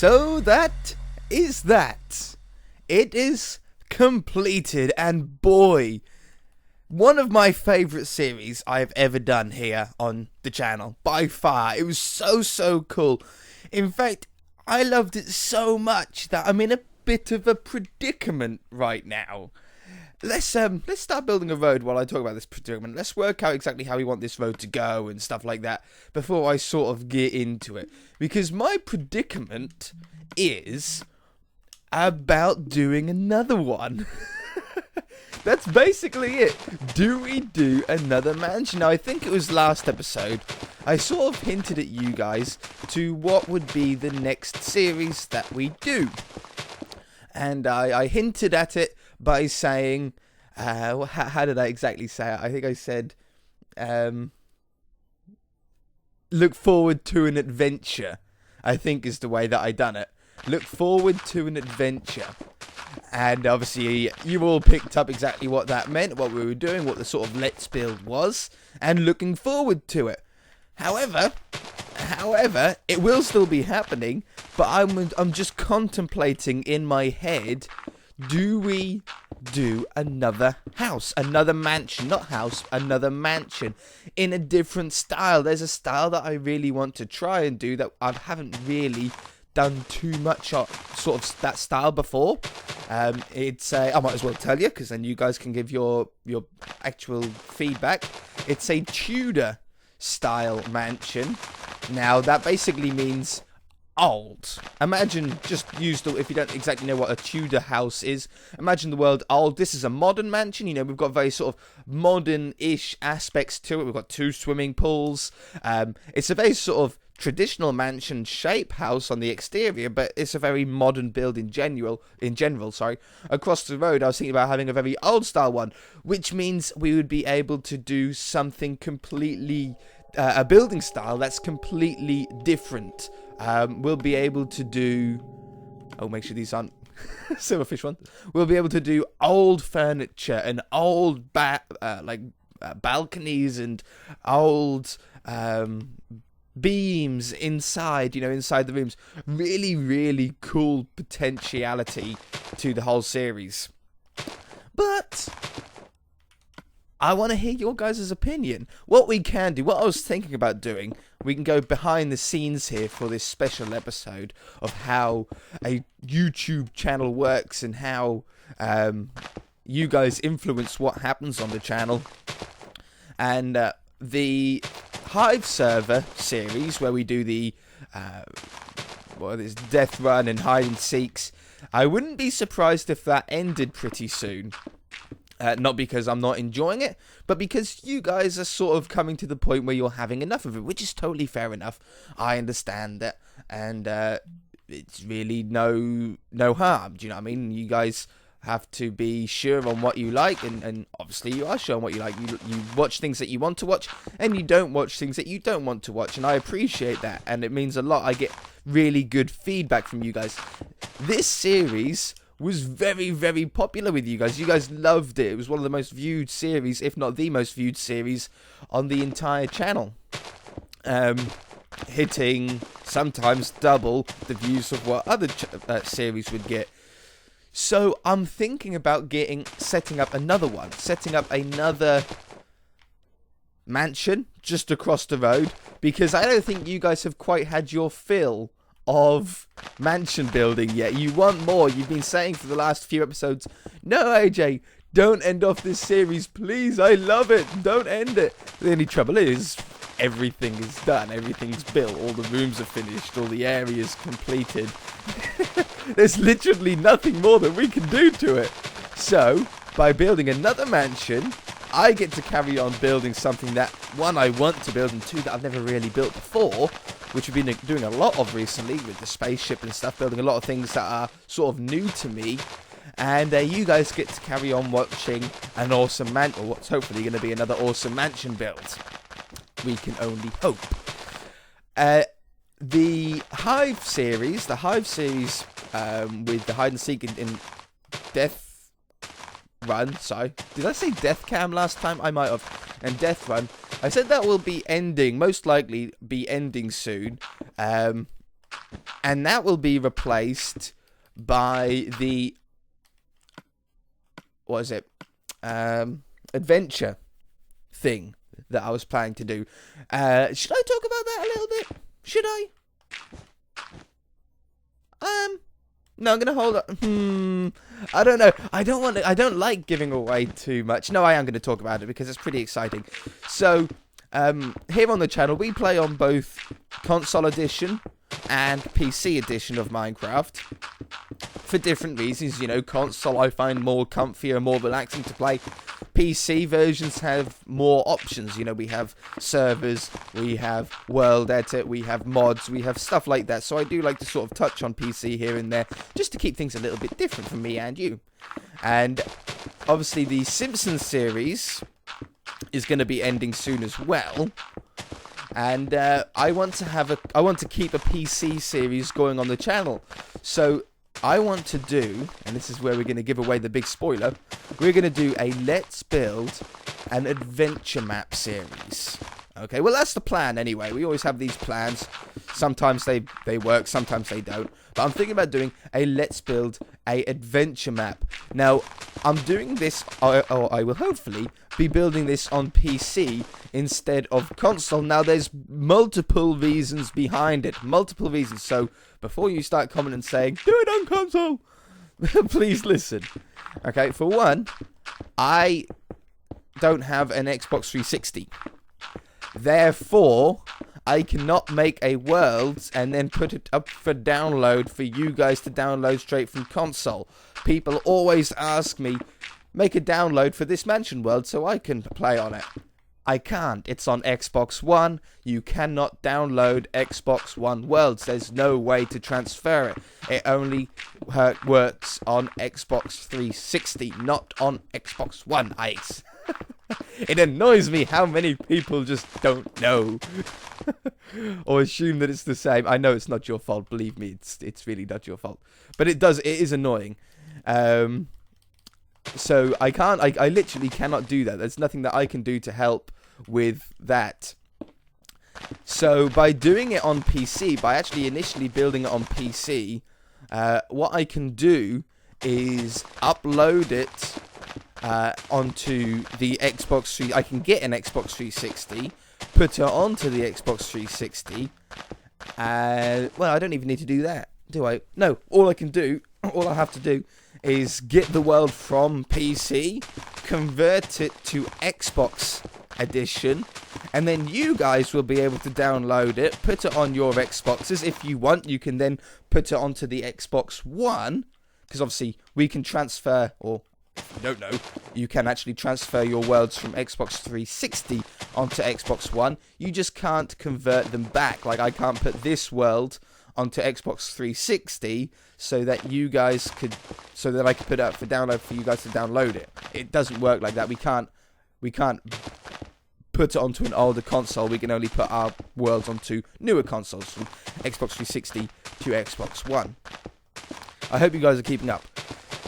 So that is that. It is completed, and boy, one of my favourite series I have ever done here on the channel, by far. It was so cool. In fact, I loved it so much that I'm in a bit of a predicament right now. Let's start building a road while I talk about this predicament. Let's work out exactly how we want this road to go and stuff like that before I sort of get into it. Because my predicament is about doing another one. That's basically it. Do we do another mansion? Now, I think it was last episode, I sort of hinted at you guys to what would be the next series that we do. And I hinted at it by saying, how did I exactly say it? I think I said, look forward to an adventure, I think is the way that I done it. Look forward to an adventure. And obviously, you all picked up exactly what that meant, what we were doing, what the sort of let's build was, and looking forward to it. However, it will still be happening, but I'm just contemplating in my head, do we do another house, another mansion, not house, another mansion in a different style? There's a style that I really want to try and do that I haven't really done too much of, sort of that style before. It's I might as well tell you, because then you guys can give your actual feedback. It's a Tudor style mansion. Now that basically means old. Imagine, just use the, if you don't exactly know what a Tudor house is, imagine the world old. This is a modern mansion, you know, we've got very sort of modern-ish aspects to it. We've got 2 swimming pools. It's a very sort of traditional mansion shape house on the exterior, but it's a very modern build in general. Across the road, I was thinking about having a very old style one, which means we would be able to do something completely, a building style that's completely different. We'll be able to do, oh, make sure these aren't silverfish ones. We'll be able to do old furniture and old balconies and old beams inside, you know, inside the rooms. Really cool potentiality to the whole series. But I want to hear your guys' opinion. What we can do, what I was thinking about doing, we can go behind the scenes here for this special episode of how a YouTube channel works and how you guys influence what happens on the channel. And the Hive server series, where we do the death run and hide and seeks, I wouldn't be surprised if that ended pretty soon. Not because I'm not enjoying it, but because you guys are sort of coming to the point where you're having enough of it, which is totally fair enough. I understand that, and it's really no harm. Do you know what I mean? You guys have to be sure on what you like, and obviously you are sure on what you like. You watch things that you want to watch, and you don't watch things that you don't want to watch, and I appreciate that, and it means a lot. I get really good feedback from you guys. This series was very, very popular with you guys. You guys loved it. It was one of the most viewed series, if not the most viewed series on the entire channel. Hitting sometimes double the views of what other series would get. So I'm thinking about setting up another mansion just across the road, because I don't think you guys have quite had your fill of mansion building yet. You want more. You've been saying for the last few episodes, no, AJ, don't end off this series, please. I love it. Don't end it. The only trouble is, everything is done. Everything's built. All the rooms are finished. All the areas completed. There's literally nothing more that we can do to it. So, by building another mansion, I get to carry on building something that, one, I want to build, and two, that I've never really built before, which we've been doing a lot of recently with the spaceship and stuff, building a lot of things that are sort of new to me. And you guys get to carry on watching an awesome or what's hopefully going to be another awesome mansion build. We can only hope. The Hive series with the hide and seek in Death Run, sorry, did I say Death Cam last time? I might have. And Death Run, I said that will be ending, most likely be ending soon, and that will be replaced by the, what is it, adventure thing that I was planning to do. Should I talk about that a little bit? Should I? No, I'm gonna hold on. I don't know. I don't like giving away too much. No, I am gonna talk about it because it's pretty exciting. So, here on the channel, we play on both console edition and PC edition of Minecraft for different reasons. You know, console I find more comfier, more relaxing to play. PC versions have more options. You know, we have servers, we have world edit, we have mods, we have stuff like that. So I do like to sort of touch on PC here and there, just to keep things a little bit different for me and you. And obviously the Simpsons series is going to be ending soon as well. And I want to keep a PC series going on the channel. So I want to do, and this is where we're going to give away the big spoiler, we're going to do a Let's Build an Adventure Map series. Okay, well, that's the plan anyway. We always have these plans. Sometimes they work, sometimes they don't. But I'm thinking about doing a Let's Build a Adventure Map. Now, I'm doing this, or I will hopefully be building this on PC instead of console. Now, there's multiple reasons behind it. Multiple reasons. So, before you start commenting and saying, do it on console, please listen. Okay, for one, I don't have an Xbox 360. Therefore, I cannot make a world and then put it up for download for you guys to download straight from console. People always ask me, make a download for this mansion world so I can play on it. I can't. It's on Xbox One. You cannot download Xbox One worlds. There's no way to transfer it. It only works on Xbox 360, not on Xbox One. It annoys me how many people just don't know or assume that it's the same. I know it's not your fault. Believe me, it's really not your fault. But it is annoying. So I literally cannot do that. There's nothing that I can do to help with that. So by doing it on PC, by actually initially building it on PC, what I can do is upload it onto the Xbox 3. I can get an Xbox 360, put it onto the Xbox 360. Well, I don't even need to do that, do I? No, all I have to do is get the world from PC, convert it to Xbox edition, and then you guys will be able to download it, put it on your Xboxes. If you want, you can then put it onto the Xbox One, because obviously we can transfer, or if you don't know, you can actually transfer your worlds from Xbox 360 onto Xbox One. You just can't convert them back. Like, I can't put this world onto Xbox 360 so that you guys could, so that I could put it up for download for you guys to download it. It doesn't work like that. We can't put it onto an older console. We can only put our worlds onto newer consoles, from Xbox 360 to Xbox One. I hope you guys are keeping up.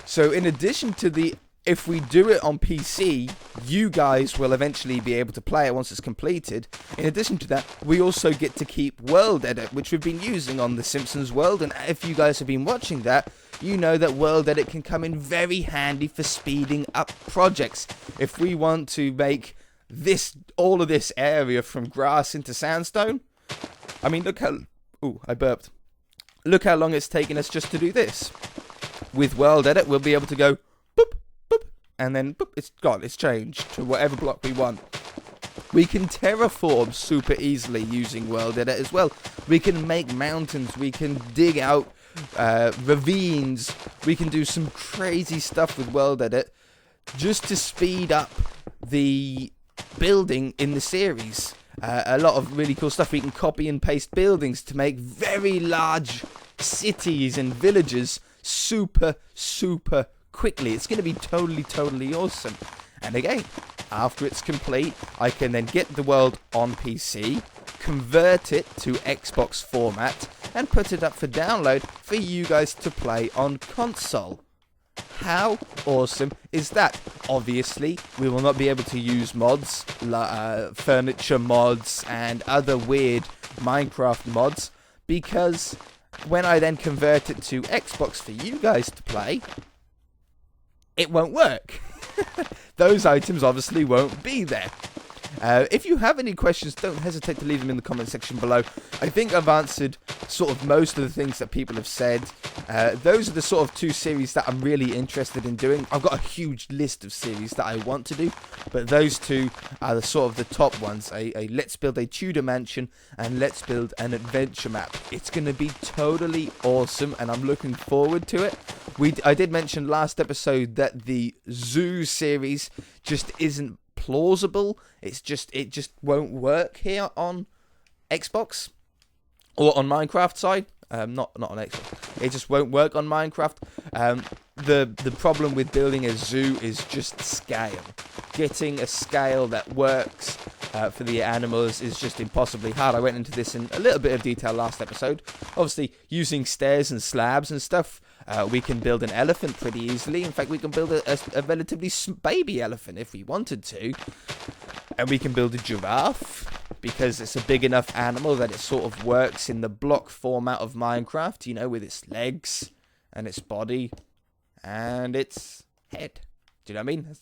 So in addition to if we do it on PC, you guys will eventually be able to play it once it's completed. In addition to that, we also get to keep World Edit, which we've been using on The Simpsons World. And if you guys have been watching that, you know that World Edit can come in very handy for speeding up projects. If we want to make all of this area from grass into sandstone, I mean, look how... Ooh, I burped. Look how long it's taken us just to do this. With World Edit, we'll be able to go boop, boop, and then boop, it's gone. It's changed to whatever block we want. We can terraform super easily using World Edit as well. We can make mountains. We can dig out ravines. We can do some crazy stuff with World Edit just to speed up the building in the series. A lot of really cool stuff. We can copy and paste buildings to make very large cities and villages super quickly. It's going to be totally awesome. And again, after it's complete, I can then get the world on PC, convert it to Xbox format, and put it up for download for you guys to play on console. How awesome is that? Obviously, we will not be able to use mods, furniture mods, and other weird Minecraft mods, because when I then convert it to Xbox for you guys to play, it won't work. Those items obviously won't be there. If you have any questions, don't hesitate to leave them in the comment section below. I think I've answered sort of most of the things that people have said. Those are the sort of two series that I'm really interested in doing. I've got a huge list of series that I want to do, but those two are the sort of the top ones. A Let's Build a Tudor Mansion and Let's Build an Adventure Map. It's going to be totally awesome, and I'm looking forward to it. I did mention last episode that the Zoo series just isn't plausible. It just won't work here on Xbox or on Minecraft side. Not on Xbox. It just won't work on Minecraft. The problem with building a zoo is just scale. Getting a scale that works for the animals is just impossibly hard. I went into this in a little bit of detail last episode. Obviously, using stairs and slabs and stuff, we can build an elephant pretty easily. In fact, we can build a relatively baby elephant if we wanted to. And we can build a giraffe, because it's a big enough animal that it sort of works in the block format of Minecraft, you know, with its legs and its body and its head. Do you know what I mean?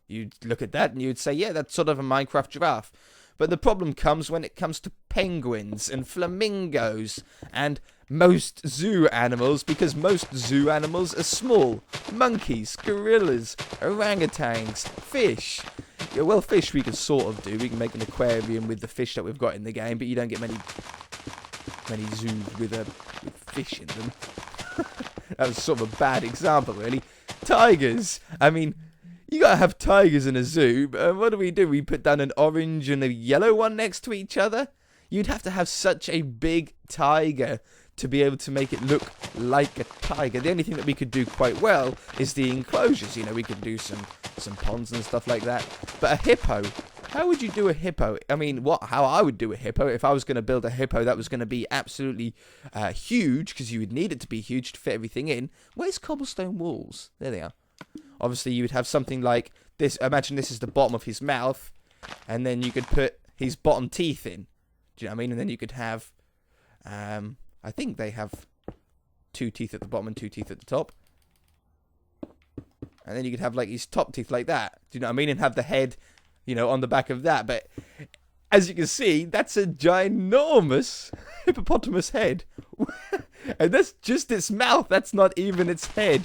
You'd look at that and you'd say, yeah, that's sort of a Minecraft giraffe. But the problem comes when it comes to penguins and flamingos and most zoo animals, because most zoo animals are small. Monkeys, gorillas, orangutans, fish. Yeah, well, fish we can sort of do. We can make an aquarium with the fish that we've got in the game, but you don't get many zoos with fish in them. That was sort of a bad example, really. Tigers. I mean, you gotta have tigers in a zoo. What do? We put down an orange and a yellow one next to each other? You'd have to have such a big tiger to be able to make it look like a tiger. The only thing that we could do quite well is the enclosures. You know, we could do some ponds and stuff like that. But a hippo, how would you do a hippo? I mean, how I would do a hippo, if I was going to build a hippo that was going to be absolutely huge, because you would need it to be huge to fit everything in. Where's cobblestone walls? There they are. Obviously, you would have something like this. Imagine this is the bottom of his mouth, and then you could put his bottom teeth in. Do you know what I mean? And then you could have, I think they have 2 teeth at the bottom and 2 teeth at the top. And then you could have like his top teeth like that. Do you know what I mean? And have the head, you know, on the back of that. But as you can see, that's a ginormous hippopotamus head. And that's just its mouth. That's not even its head.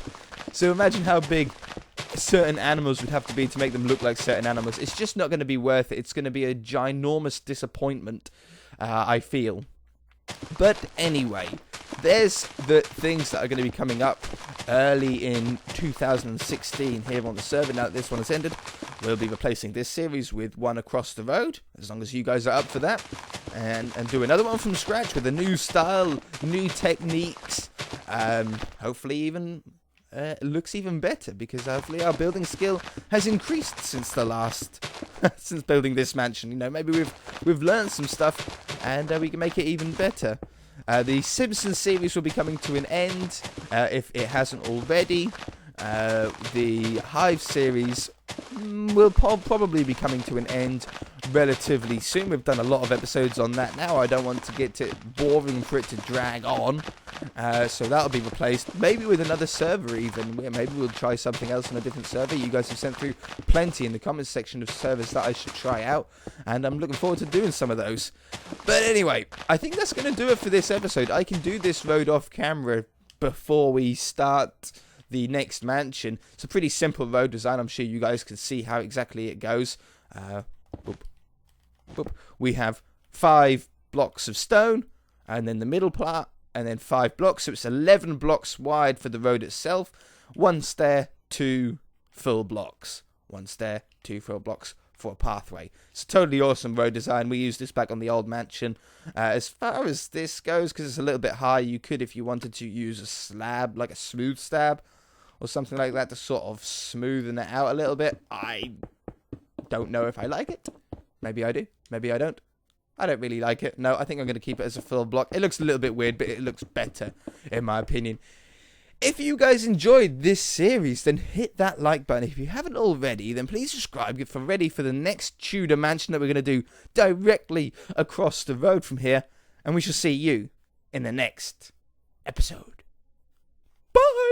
So imagine how big certain animals would have to be to make them look like certain animals. It's just not going to be worth it. It's going to be a ginormous disappointment, I feel. But anyway, there's the things that are going to be coming up early in 2016 here on the server. Now that this one has ended, we'll be replacing this series with one across the road, as long as you guys are up for that, and do another one from scratch with a new style, new techniques, hopefully even looks even better, because hopefully our building skill has increased since the last since building this mansion. You know, maybe we've learned some stuff, and we can make it even better. The Simpsons series will be coming to an end, if it hasn't already. The Hive series will probably be coming to an end relatively soon. We've done a lot of episodes on that now. I don't want to get it boring for it to drag on. So that'll be replaced, maybe with another server even. Maybe we'll try something else on a different server. You guys have sent through plenty in the comments section of servers that I should try out, and I'm looking forward to doing some of those. But anyway, I think that's going to do it for this episode. I can do this road off camera before we start the next mansion. It's a pretty simple road design. I'm sure you guys can see how exactly it goes. Boop, boop. We have 5 blocks of stone, and then the middle part, and then 5 blocks, so it's 11 blocks wide for the road itself. 1 stair, 2 full blocks. 1 stair, 2 full blocks for a pathway. It's a totally awesome road design. We used this back on the old mansion. As far as this goes, because it's a little bit high, you could, if you wanted to, use a slab, like a smooth slab, or something like that, to sort of smoothen it out a little bit. I don't know if I like it. Maybe I do. Maybe I don't. I don't really like it. No, I think I'm going to keep it as a full block. It looks a little bit weird, but it looks better, in my opinion. If you guys enjoyed this series, then hit that like button. If you haven't already, then please subscribe. Get ready for the next Tudor mansion that we're going to do directly across the road from here. And we shall see you in the next episode. Bye!